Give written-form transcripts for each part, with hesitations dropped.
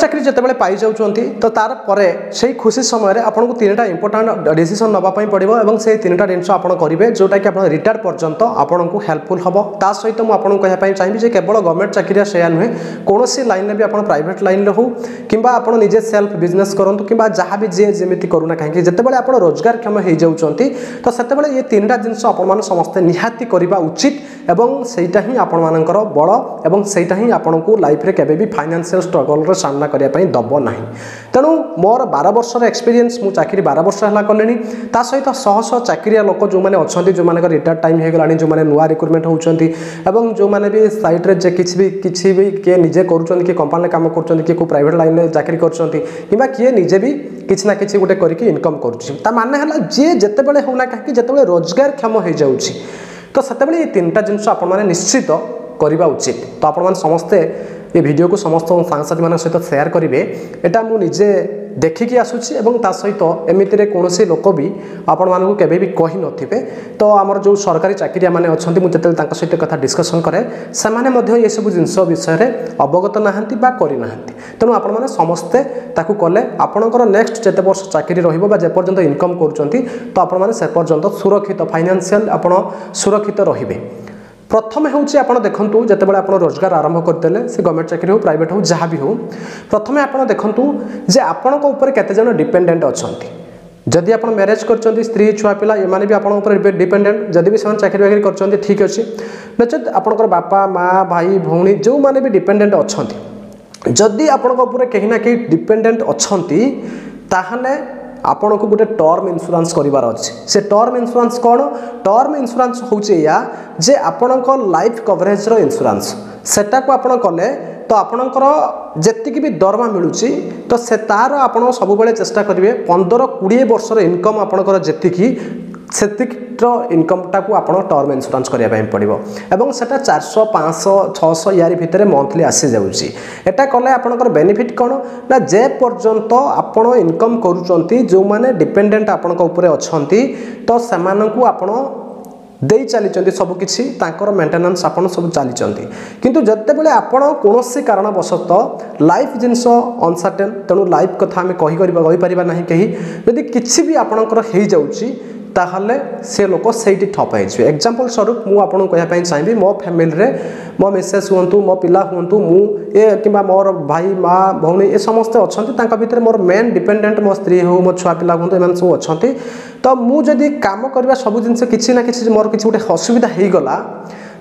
चाकरी जितेबाला पाई जाऊँच तो तार परे से खुशी समय आपको 3टा इंपोर्टाट डिसीजन नापी पड़ो और से 3टा जिन आप करेंगे जोटा कि आप रिटायर पर्यंत आपको हेल्पफुल हम ता सहित मुझे कहना चाहिए केवल गवर्नमेंट चाकरिया से नुहे कौन लाइन में भी आप प्राइवेट लाइन हो कि आप निजे सेल्फ बिजनेस करूँ कि जहाँ भी जी जमी करूना कहीं जितेबाला आप रोजगारक्षम हो जाती तो से ये 3टा जिनस आप समस्ते निहाती करवा उचित एवं सेटा ही आपणकर बड़ एवं सेटा ही आपको लाइफ रे केबे भी फाइनेंशियल स्ट्रगल रे सामना करिया पई दब नाही तेणु मोर 12 वर्षर एक्सपीरियंस मु चाकरी 12 वर्ष हला कलेनी ता सहित शह शह चाकरिया लोक जो माने अछंती जो माने रिटायर टाइम हे गलानी जो माने नुआ रिक्रूटमेंट होउछंती एवं जो माने भी साइट रे जे किछि भी के निजे करूछंती के कंपनी काम करूछंती के को प्राइवेट लाइन में चाकरी करूछंती किबा के निजे भी किछि ना किछि गुटे करके इनकम करूछि ता माने हला जे जते बेले होना काहे जते रोजगार क्षम हो जाउछि तो सेतेबेले ये 3टा जिनस आप निश्चित करवा उचित तो आप समस्ते ये वीडियो को समस्त सांगसाथी मान सहित शेयर करेंगे यहाँ मुझे देखिकी आसूसी सहित एमती कौन लोक भी आपण मानक केबे भी कही नथिबे तो आमर जो सरकारी चाकरिया माने अछंती मु जते तांका सहित कथा डिस्कशन करे से माने ये सब जिनस विषय रे अवगत नाहंती बा करि नाहंती तेणु आपण माने समस्ते ताकू कले आपणकर नेक्स्ट जते वर्ष चाकरी रहिबो बा जे पर्यंत इनकम करूचंती तो आपण माने से पर्यंत सुरक्षित फाइनेंशियल आपण सुरक्षित रहिबे प्रथम होउछि आपण देखंतु जतेबेले आपण रोजगार आरंभ करतेले से गवर्नमेंट चाकरी हो प्राइवेट हो जहाँ भी हो प्रथमे आपण देखंतु जे आपणक ऊपर केते जन डिपेंडेंट अछंती जदि आप मैरेज कर स्त्री छुआ पिला एमाने भी आपण ऊपर डिपेंडेंट जदि भी से चाकरी बाकरी कर ठीक अच्छे नचेत आपणकर बापा माँ भाई भौणी जो माने भी डिपेंडेंट अछंती जदि आपणक ऊपर कहीं ना कहीं डिपेंडेंट अछंती ताहले आपण को गोटे टर्म इंश्योरेंस करिवार अछि से टर्म इंश्योरेंस कौन टर्म इंश्योरेंस होउचे या जे आपणक लाइफ कवरेज रो इंश्योरेंस सेटा को आपण कले तो आपणकर जेतिक भी दरमा मिलुची तो से तार आपण सब बेले चेष्टा करिवे 15-20 वर्षर इनकम आपणकर जेतिकी सेतिक्र इनकमटा को आपण टर्म इंश्योरेंस करिया पई पड़िबो एवं सेटा 400 500 600 यारी भितरे मंथली आसी जाउची एटा कले आपणकर बेनिफिट कोन ना जे पर्यंत आपण इनकम करूचंती जो माने डिपेंडेंट आपणक ऊपर अछंती तो सेमानकु आपण देई चली सब किसी मेंटेनेंस आपन सब चली किंतु जते बेले आपण कोनोसी कारणवशत लाइफ जिनस अनसर्टेन तेणु लाइफ कथा आम कही परिबा नहीं कही यदि किछि भी आपणकर हो जाउची ताहले से लोक से ठप हो एग्जांपल स्वरूप मु आपन कहया चाहिए मो फैमिली रे मो मिसेस हुंतु मो पिला हुंतु मु ए किबा मोर भाई माँ भौणी ए समस्त अछंती तांका भितर मोर मेन डिपेंडेंट मो स्त्री हो मो छुआ पिला हुंतु एमान सब अछंती तो मु जदि काम करबा सब जिनस किछि ना किछि मोर किछि गोटे असुविधा हो गला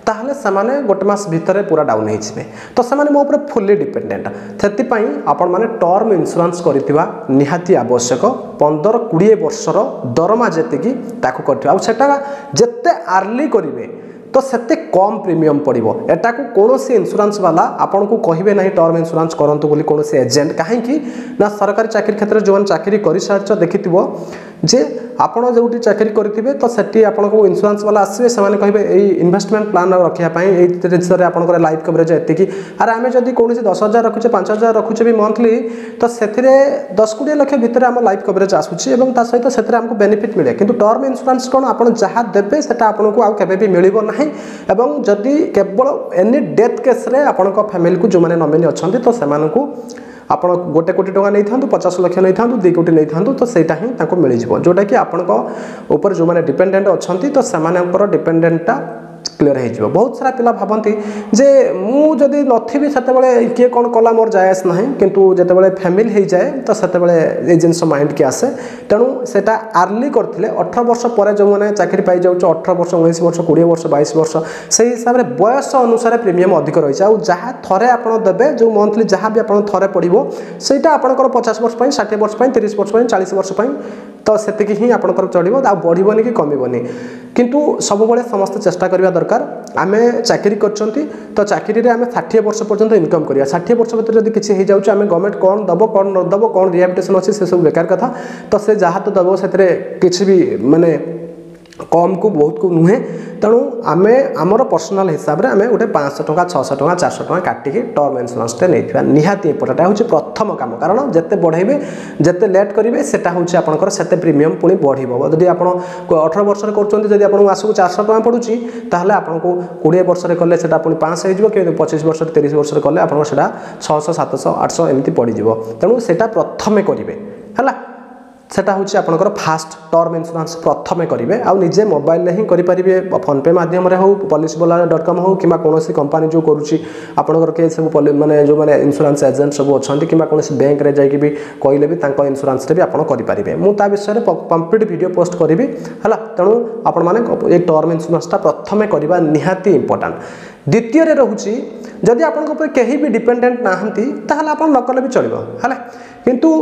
ताहले समाने गोटे मास भितर पूरा डाउन होइछबे तो समाने मो ऊपर फुल्ली डिपेंडेंट सेति पई आपण माने टर्म इंश्योरेंस करितबा निहाती आवश्यक 15-20 वर्षर दरमा जेतिकी ताकू करथिबा आ सेटा जत्ते अर्ली करिवे तो सेते कम प्रीमियम पड़ो एटा को कौन सी इंश्योरेंस वाला आपन को कहिबे नहीं टर्म इंश्योरेंस करंतु बोली कौन सी एजेंट कहीं ना सरकारी चाकरी क्षेत्र में जो चाकरी कर सारी देखिथिबो जे आपण जोटी चाकरी करिथिबे तो सेठी आपन को इंश्योरेंस वाला आसीबे से कहिबे एई इन्वेस्टमेंट प्लान रखिया पई एई जिनसरे आपन लाइफ कवरेज एतिकी अरे आमे जदी कोन सी 10,000 रखुचे 5,000 रखुचे भी मंथली तो सेथिरे 10-20 लाख भितर हम लाइफ कवरेज आसुची एवं ता सहित सेथिरे हमको बेनिफिट मिले किंतु टर्म इंश्योरेंस कोन आपन जहा देबे सेटा आपन को आ केबे भी मिलिबो नाही एवं जदी केवल एनी डेथ केस रे आपन को फैमिली को जो माने नॉमिनी अछंती तो सेमान को आप 1 कोटी टका नहीं था 50 लाख नहीं था 2 कोटी नहीं था तो सेटा ही ताको मिल जिवो जोटा कि आपण को ऊपर जो माने डिपेंडेंट अछंती तो सेमानकर डिपेंडेंटटा क्लियर हो बहुत सारा पिला भावती जे मु जदि नथिबी सेतेबेले किए कौन कला मोर जायस नहीं किंतु जेतेबेले फैमिली हो जाए तो सेतेबेले ए जिनस माइंड के आसे तेणु सेटा अर्ली करथिले 18 वर्ष पर जो माने चाकरी पाई जाउछ 18 वर्ष 19 वर्ष 20 वर्ष 22 वर्ष से हिसाब रे बयस अनुसार प्रीमियम अधिक रही आ जहाँ थरे आपण देबे जो मंथली जहाँ भी आपण थरे पड़िबो सेटा आपनकर 50 वर्ष 60 वर्ष 30 वर्ष 40 वर्ष तो सेतिकी ही आपनकर चढ़िबो आ बढ़िबोनी कि कमिबोनी किंतु सब बेले समस्त चेष्टा करबा दरकार आमे चाकरी करचंती तो चाकरी रे आमे 60 वर्ष पर्यंत इनकम करिया 60 वर्ष भीतर जदी किछि हे जाउछ आमे गवर्नमेंट कोन दबो कोन न दबो कोन रिहैबिलिटेशन अछि से सब बेकार कथा तो से जहाँ तो दबो सेतरे किछि भी माने कम को बहुत को नुहे तेणु आम आमर पर्सनाल हिसाब से आम गोटे 500 टका 600 टका 400 टका काटिकी टर्म इन्शुरांस नहीं निहाती इम्पोर्टेंट हूँ प्रथम काम कारण जिते बढ़ेबे जिते लेट करेंगे सेटा हूँ आपंकर से प्रीमियम पुणी बढ़ो जदि आप 18 वर्ष कर मासक 400 टका पड़ुची ताहले आपको 20 वर्ष कले से पुणी 500 हो 25 वर्ष 30 वर्ष कले आपको 600 700 800 एमती पड़ो तेणु से प्रथमे करेंगे है सेटा हूँ आपंकर फास्ट टर्म इन्शुरांस प्रथमे करेंगे आउ निजे मोबाइल ही करेंगे फोनपे मध्यम हो policybazaar.com हो कि कौन कंपनी जो करुच्ची आपंकर किए सब माने जो मैंने इन्शुरांस एजेंट सब अच्छा कि कौन बैंक रे जाकि भी कहले भी इन्शुरांस भी आप करेंगे मुझे विषय में कंप्लीट वीडियो पोस्ट करी है तेणु आपण मैंने टर्म इन्शुरांसटा प्रथमे करवा निहाती इंपोर्टेंट द्वितीय रोचे जदि आपंक कहीं भी डिपेंडेंट नहांती ताहले आप न कले भी चलो है किंतु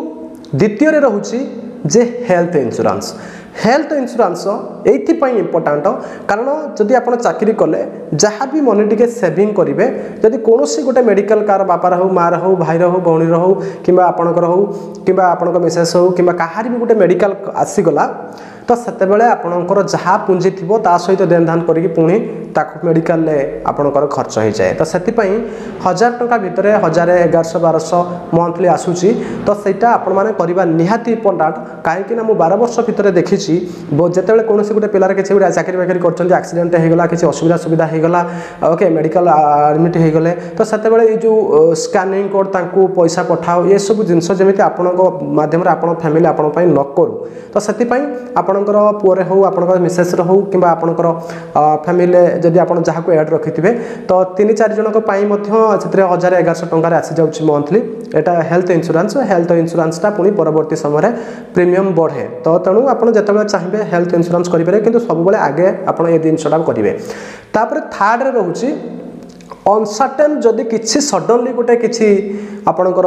द्वितीय रोचे जे हेल्थ इन्शुरांस ये इम्पोर्टाट कारण जदि आप चाकरी कले जहाँ भी मनी टे सेविंग करेंगे जदि कौन गोटे मेडिकल कार बापार हो मार हो भाईर हो भौणीर हो कि आपणकर हो कि मिसेस हो कि कहार भी गोटे मेडिकल आसीगला तो सेतेबेले आपणकर जहाँ पुंजी थी सहित देन धान करके पुणी ताकू मेडिकल आपणकर खर्च हो जाए तो से 1000 टका भितर 1000 1100 1200 मंथली आसूची तो सहीटा आपण मैंने करवा निहाती इंपोर्टाट कहीं 12 वर्ष भितर देखी जिते कौन गोटे पिलार किसी गोटे चाकरी बाकरी कर एक्सीडेंट होगा किसी असुविधा सुविधा होगा ओके मेडिकल एडमिट होगले तो से जो स्कानिंग कोड तांकू पैसा पठाओ ये सब जिनस जमी आपण मध्यम आप फैमिली आपण न करू तो से आपणकर पुअरे हो आपणकर मिसेस हो कि आपणकर फैमिली जदि आप जहाँ को एड रखि तो 3-4 जनक 1000 1100 टकर आसी जाऊँगी मंथली यहाँ हेल्थ इन्शुरांसटा पुणी परवर्ती समय प्रीमियम बढ़े तो तेणु आपड़ जिते चाहिए हेल्थ इन्शुरांस करेंगे कि सब आगे आप जिनसा करेंगे तापर थर्ड रे रोचे अनसर्टेन जदि किसी सडनली गोटे किसी आपणकर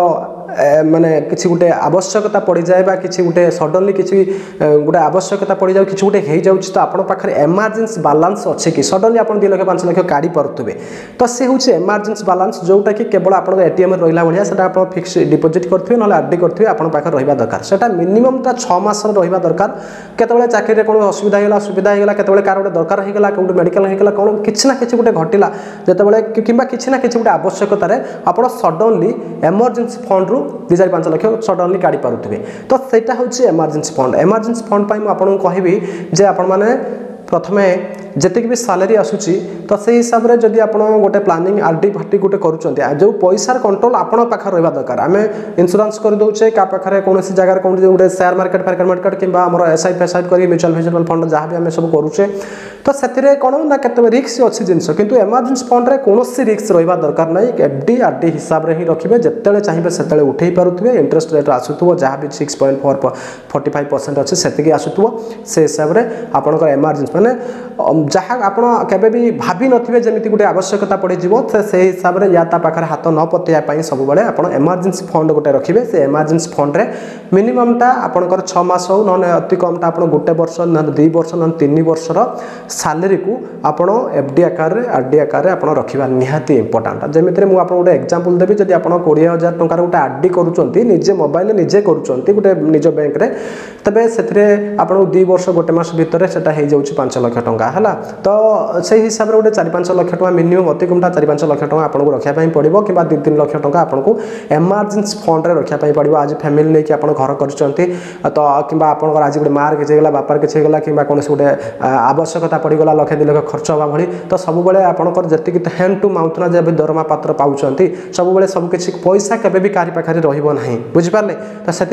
माने किसी गोटे आवश्यकता पड़ जाए किसी गोटे सडनली किसी गोटे आवश्यकता पड़ जाए किसी गोटे हो जाऊँ तो आप एमरजेंसी बालांस अच्छे कि सडनली आप 2 लाख 5 लाख काढ़ी पारे तो सी हूँ एमरजेंसी बालांस जोटा कि केवल आप एटीएम रहा भाया से आप फिक्स डिपोजिट करेंगे ना आरडी करेंगे आप रहा दरकार से मिनिममटा 6 मास रहा दरकार केतबेले चाकरी कौन असुविधा होगा सुविधा होगा केतबेले कार गोटे दरकार होगा कौटे मेडिकल होगा कौन किसी ना किसी गोटे घटला जितेबाला कि किसी ना किसी गोटे आवश्यकतार आप सडनली एमरजेंसी फंड रु 2-5 लाख सडनली काढ़ी पारे तो सहीटा हूँ एमरजेंसी फंड पर मुझे कहबी जे आपण मैंने प्रथमे जितकी भी सैलरी आसूची तो से हिसाब से जदि आप गोटे प्लानिंग आरडी फाटी गोटे करुँच जो पैसार कंट्रोल आपण पाखे रहा दरकार आम इन्शुरांस कर दौचे क्या पाखे कौन जगह कौन गोटे शेयर मार्केट कि एसआई फेसआई कर म्यूचुअल फंड जहाँ भी आम सब करुचे तो से कौन ना के रिक्स अच्छी जिनस किंतु एमरजेंसी फंड रे कौन रिक्स रहा दरकार ना एफडी आरडी हिसाब से ही रखिए जिते चाहिए से उठे पारे इंटरेस्ट रेट आसूब जहाँ भी 6.45% अच्छे से आसूब से हिसाब से आपंकर एमरजेंसी मैंने जहाँ आप भी भाभी नथिबे जमिति गोटे आवश्यकता पड़ से हिसाब से या पाखे हाथ न पतेया सब बड़े आप एमरजेंसी फंड गोटे रखिए से एमरजेंसी फंड रे मिनिममटा आपंकर 6 मास हो ना अति कमटा आप 1 वर्ष ना 2 वर्ष ना 3 वर्षर सैलरी को आपड़ एफडी आकार आरडी आकार आप रखा निहाती इंपोर्टाट जमीन मुझे गोटे एग्जांपल देवी जब आप 20,000 टंकार गोटे आरडी करुँच निजे मोबाइल निजे करुँच गोटे निज बैंक रे तबे से आपको 2 वर्ष 1 मास भितर से हो जाऊँगी 5 लाख टंका है तो से हिसाब से गोटे 4-5 लाख टंका मिनिमम अति कमटा 4-5 लाख टंका आपको रखापी पड़ो कि 2-3 लाख टंका आपको एमरजेंसी फंड रे रखापी पड़ो आज फैमिली नहीं कि आप घर कर तो कि आप आज गोटे मार किसी होगा बापार किसी होगा कि कौन गोटे आवश्यकता पड़गला 1-2 लाख खर्च हवा भली तो सब आपंकर जी हैंड टू माउथ ना जब दरमा पात्र पाँच सब सबकि पैसा केवे कारि पाखे रही बुझिपारे तो से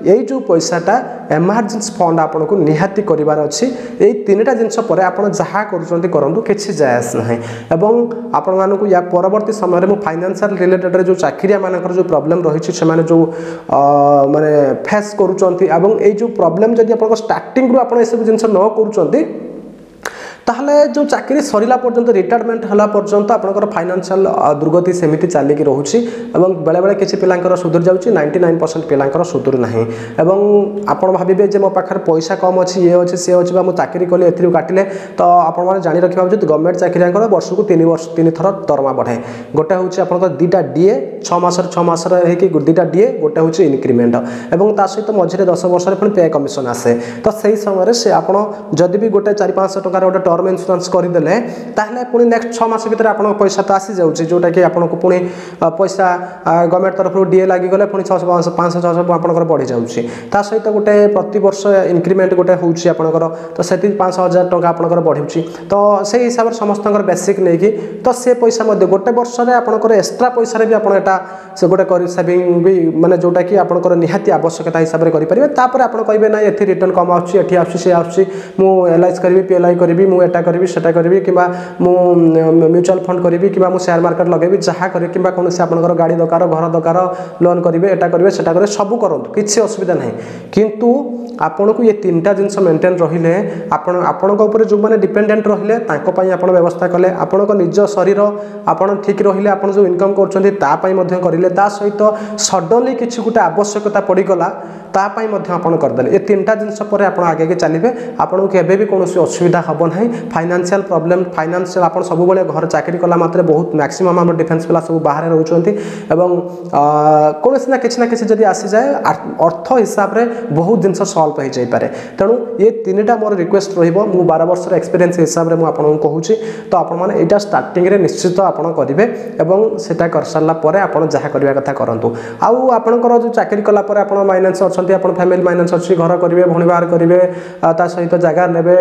यही जो पैसाटा एमरजेंसी फंड आपको निहाती करार अच्छी यही 3टा जिनस पर आप जहाँ करूँ किसी जायस ना एवं आपण मानक या परवर्ती समय में फाइनेंशियल रिलेटेड जो चाकरिया मानकर जो प्रॉब्लम रही से जो माने फेस करूँ जो प्रॉब्लम जब आप स्टार्टिंग रू आप सब जिन न करूँ ताहले जो चाकरी सरिला पर्यंत रिटायरमेंट हला पर्यंत आपनकर फाइनेंशियल दुर्गति सेमिति चाली की रहउची एवं बेले बेले किछि पिलांकर सुधुर जाउची 99% पिलांकर सुधुर नाही एवं आपण भाबिबे जे मो पाखर पैसा कम अछि ये अछि से अछि बा मो चाकरी कले एथिरु काटिले तो आपण माने जानि रखिबा उचित गवर्नमेंट चाकरीयांकर वर्ष को 3 थर दरमा बढ़े गोटे होची आपनकर दीटा डीए 6 मास हे कि दीटा डीए गोटे होची इंक्रीमेंट एवं ता सहित मझिरे 10 वर्ष रे पुनी पे कमिशन आसे तो सही समय रे से आपण जदि भी गोटे 4-500 टका रे गोटे टर्म इंश्योरेंस कर देले ताहले पुनी नेक्स्ट 6 मास भीतर आपण पैसा तो आसी जाउची जोटा कि आपण को पुनी पैसा गवर्नमेंट तरफ डीए लागी गले पुनी 500-600 आपनकर बढ़ी जाउची ता सहित गोटे प्रति वर्ष इंक्रीमेंट गोटे होउची आपनकर तो सेति 500,000 टका आपनकर बढ़िउची तो सेही हिसाब रे समस्तकर बेसिक नै कि तो से पैसा मध्ये गोटे वर्ष रे आपनकर एक्स्ट्रा पैसा रे भी आपण एटा से गोटे कर सेविंग भी माने जोटा कि आपनकर निहाती आवश्यकता हिसाब रे करि परिबे तापर आपण कहबे ना एथि रिटर्न कम आउची एथि आउची से आउची मु एलआईसी करबी पीएलआई करबी मु एटा करबी सेटा करबी किबा मु म्यूचुअल फंड करबी किबा मु शेयर मार्केट लगेबी जहा करबी किबा कोनसे आपनकर गाड़ी दरकार घर दरकार लोन करिवे एटा करिवे सेटा करे सब करंतु किछि असुविधा नाही किंतु आपण को ये तीनटा जिंस मेंटेन रहिले आपण आपण को ऊपर जो माने डिपेंडेंट रहिले ताको पई आपण व्यवस्था कले आपण को निज शरीर आपण ठीक रहिले आपण जो इनकम करछन्ती ता पई मध्ये करिले ता सहित सडनली किछि गुटे आवश्यकता पड़ी गला ता पई मध्ये आपण कर देले ये तीनटा जिंस परे आपण आगे के चलिबे आपण को केबे भी कोनोसी असुविधा हबो नाही फाइनेंशियल प्रॉब्लम फाइनेंशियल आपण सब बेले घर चाकरी कला मात्रे बहुत मैक्सिमम हम डिफेंस पिला सब बाहर रहउछन्ती एवं कोनोसी ना किछि जदी आसी जाय अर्थ हिसाब रे बहुत जिंस सॉल्व हो जाय पारे तेणु ये तीनटा मोर रिक्वेस्ट रहिबो मु 12 वर्ष एक्सपीरियंस हिसाब रे मु आपन को कहूची तो आपण माने एटा स्टार्टिंग रे निश्चित आपण करिवे एवं सेटा कर सारला परे आपण जहा करिया कथा करंतु आउ आपनकर जो चाकरी कला परे आपण माइनेंस अछंती आपण फैमिली माइनेंस अछि घर करिवे भणी बाहर करिवे ता सहित जगह नेबे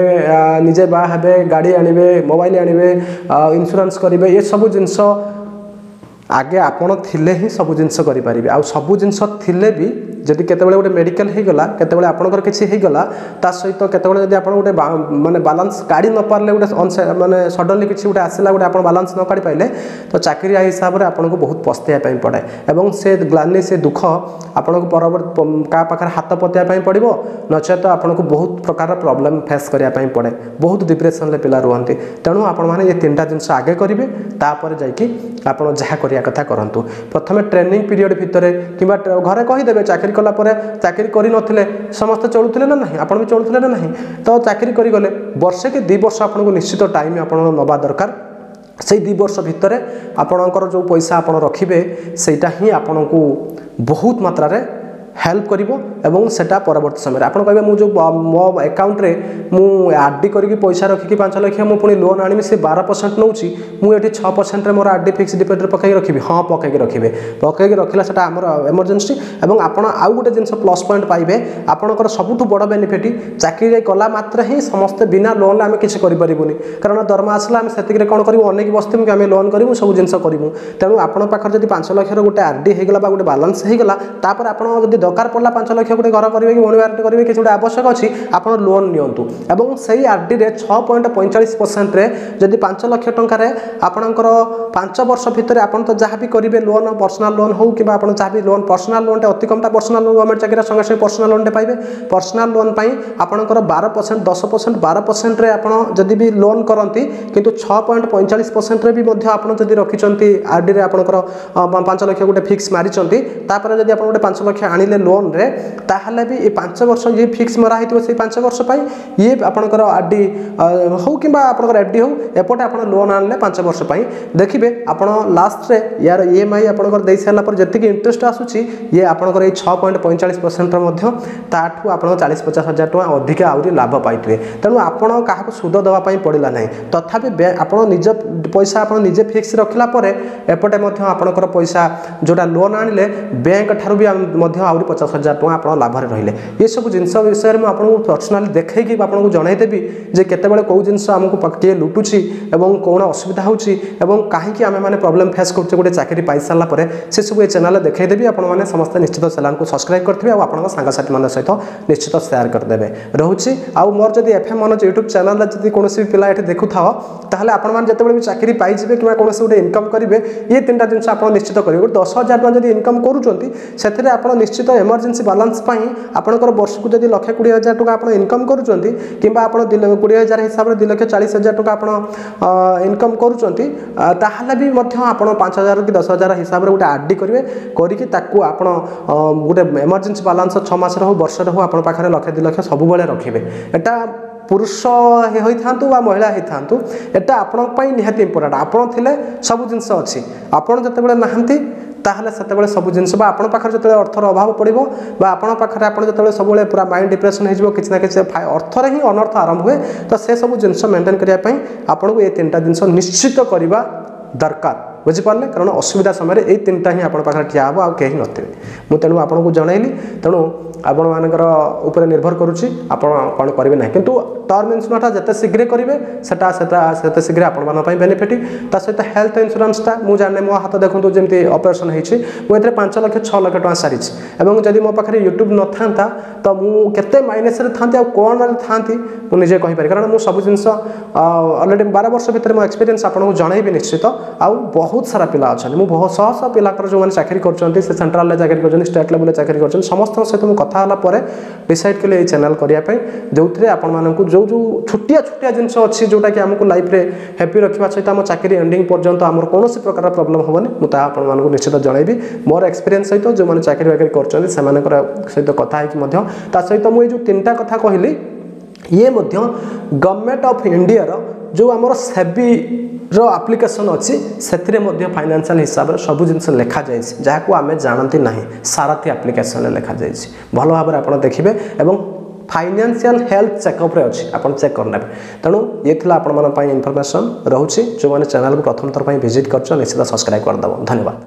निजे बा हेबे गाड़ी आनिबे मोबाइल आनिबे इंश्योरेंस करिवे ये सब जिंस आगे आपण थिले ही सब जिंस करि परिबे आ सब जिंस थिले भी जदि केतेबेले गोटे मेडिकल हे गला केतेबेले आपनकर किछि हे गला ता सहित केतेबेले जदि आपण गोटे माने बैलेंस काढी न पारले गोटे माने सडनली किछि गोटे आसिला गोटे आपण बैलेंस न काढी पाइले तो चाकरी हिसाब रे आपण को बहुत पस्तेया पई पड़े एवं से ग्लानि से दुख आपण को परवर्त का पाखर हाथ पतिया पई पड़िबो नचेत आपण को बहुत प्रकार प्रॉब्लम फेस करिया पई पड़े बहुत डिप्रेशन ले पिला रुहंती तेणु आपण माने ये तीनटा जिंस आगे करिवे तापर जाई कि आपण जहा करिया कथा करंतु प्रथमे ट्रेनिंग पीरियड भितरे किबा घरे कहि देबे चाकरी कला परे चाकरी करि नथिले समस्त चलुथिले ना नाही आपण भी चलुथिले ना नाही तो चाकरी करि गले वर्षे के 2 वर्ष आपण को निश्चित टाइम आपण नबा दरकार से 2 वर्ष भितरे आपणकर जो पैसा आपण रखिबे सेटा ही आपण को बहुत मात्रा रे हेल्प करिवो एवं सेटा परवर्ती समय आपण कहबे मु जो मो अकाउंट रे मु आरडी करके पैसा रखिकी 5 लाख मु पुनी लोन आनिमी से 12% नउची मु एठी 6% रे मोर आरडी फिक्स डिपोजिट रे पकाई रखिबी हां पकाई रखिबे पकाई रखिला सेटा हमर इमरजेंसी एवं आपण आउ गोटे जिंस प्लस पॉइंट पाइबे आपणकर सबुठु बड़ बेनिफिट चाकरी कला मात्र ही समस्त बिना लोन आमे किछ करि परिबुनी कारण दरमा आसला आमे सेतिक रे कोन करिवो अनेक बस्तिमु कि आमे लोन करिवो सब जिंस करिवो तेनु आपण पाखर जदी 5 लाख रो गोटे आरडी हे गला बा गोटे बैलेंस हे गला तापर आपण जदी दरकार पड़ला 5 लाख गोटे घर करेंगे कि भणवार करेंगे कि आवश्यक अच्छी आप लोन नियंतु एवं सही आरडी रे 6.45% रे जदि 5 लाख टंका आपणकर 5 वर्ष भितर आपन तो जहाँ भी करेंगे लोन पर्सनल लोन हो कि आप जहाँ भी लोन पर्सनल लोन अति कमटा पर्सनल लोन गवर्नमेंट चाकरी संगे संगे पर्सनल लोन पाइबे पर्सनल लोन पाई आपणकर 12% 10% 12% रे आपन जदि भी लोन करंती किंतु 6.45% रे भी मध्य आपन जदि रखिचंती आरडी रे आपणकर 5 लाख गोटे फिक्स मारिचंती तापर जदि आपन गोटे 5 लाख आनिले लोन रे ताहले भी ये 5 वर्ष ये फिक्स मरा हितो से 5 वर्ष पाई ये आपनकर आरडी हो किबा आपनकर एफडी हो एपटे आपन लोन आनले 5 वर्ष पाई देखिबे आपन लास्ट रे यार ईएमआई आपनकर देई साला पर जति इंटरेस्ट आसुची ये आपनकर 6.45% मध्ये ताठू आपन 40-50 हजार टका अधिक आउरी लाभ पाइतवे तेनु आपन काहा को सुद दवा पाई पड़िला नै तथापि आपन निज पैसा आपन निजे फिक्स रखिला परे एपटे मध्ये आपनकर पैसा जोटा लोन आनिले बैंक ठारू भी मध्ये आउरी 50,000 टका आपन लाभ रे रहिले ये सब जिंस विषय में आपन पर्सनली देखै कि आपन को जणाई देबी जे केते बेले को जिंस हमकु पक्के लुटुची एवं कोन असुविधा होची एवं काहे कि आमे माने प्रॉब्लम फेस करते गोटे चाकरी पाइ साला परे से सब ए चैनल देखै देबी आपन माने समस्त निश्चित चैनल को सब्सक्राइब करथिबे आ आपन संगा साथी मन सहित निश्चित शेयर कर देबे रहउची आ मोर जदी एफएम मन YouTube चैनल जदी कोनोसी पिला एठी देखु थाओ ताहले आपन मान जते बेले चाकरी पाइ जिवे किबा कोनोसी गोटे इनकम करिवे ये तीनटा जिंस आपन निश्चित करिवे 10,000 टका जदी इनकम करूचंती सेथिरे आपन निश्चित इमरजेंसी बैलेंस आपंकर वर्ष को जब 1,20,000 टका आप इनकम करुँच कि 20,000 हिसाब से 2,40,000 टका आप इनकम करुँच भी आप 5,000 कि 10,000 हिसाब से गोटे आरडी करेंगे करके गोटे इमरजेंसी बैलेंस 6 मास हो वर्ष हो आप पाखे 1,00,000 2,00,000 सब रखिए एटा पुरुष होता महिला होता एटा आपण निहाती इंपोर्टेंट आपण थिले सब जिनस अच्छी आपण जिते नहांती ताहले सेतेबेले सब जिनस आपण पाखर जते अर्थर अभाव पड़िबो बा आपण पाखर आपण जते सबले पूरा माइंड डिप्रेशन हो किसी ना किसी अर्थर ही अनर्थ आरंभ हुए तो से सब जिनस मेंटेन करिया पई आपण को ये तीनटा जिनस निश्चित करबा दरकार बुझिपारे कारण असुविधा समय ये तीनटा ही आप ठिया हे आउ कहीं नथे मुझे तेणु आपको जनइली तेणु आपण मानकर निर्भर करुच्ची कौन करेंगे ना किंतु टर्म इन्शुरांसटा जिते शीघ्र करेंगे से शीघ्र आपण बेनिफिट ता सहित हेल्थ इन्शुरांसटा मुझे जाने मो हाथ देखो जमी ऑपरेशन होती मुझे 5 लाख 6 लाख टका सारी जब मो पाखे यूट्यूब न था तो मुझे माइनस था कौन था मुझे कहीपर कारण मुझे सब जिन अलरेडी 12 वर्ष भितर मो एक्सपीरियंस आपको जनइबी निश्चित आउ बहुत सारा पिला अच्छा मुझे बहुत शह पिला जो मैंने चाकरी कर सेंट्रल चाकरी कर स्टेट लेवल चाकरी कर समस्त सहित मुझे कथा डिसाइड कले ये चैनल करने जो थे आपको जो जो छोटिया छोटिया जिनस अच्छी जोटा कि आमको लाइफ रे हैप्पी रखा सहित आम चाकरी एंडिंग पर्यंत आम कौन प्रकार प्रॉब्लम हेनी मुझे आपको निश्चित जनइबी मोर एक्सपीरियंस सहित जो मैंने चाकरी बाकरी कर सहित कथा सहित मुझे जो 3टा कथा कहली ये गवर्नमेंट ऑफ इंडिया जो आमर सेबी रो एप्लिकेशन अच्छी से फाइनेंशियल हिसाब से सब जिन लिखा जाए जहाँ आम जानती ना सारथी एप्लिकेशन लिखा जाए भल भाव में आप देखिए एवं फाइनेंशियल हेल्थ चेकअप अच्छी आप चेक करने तेणु ये आपण इनफॉरमेशन रोचे जो मैंने चैनल को प्रथम थर विजिट कर निश्चित सब्सक्राइब करदेव धन्यवाद।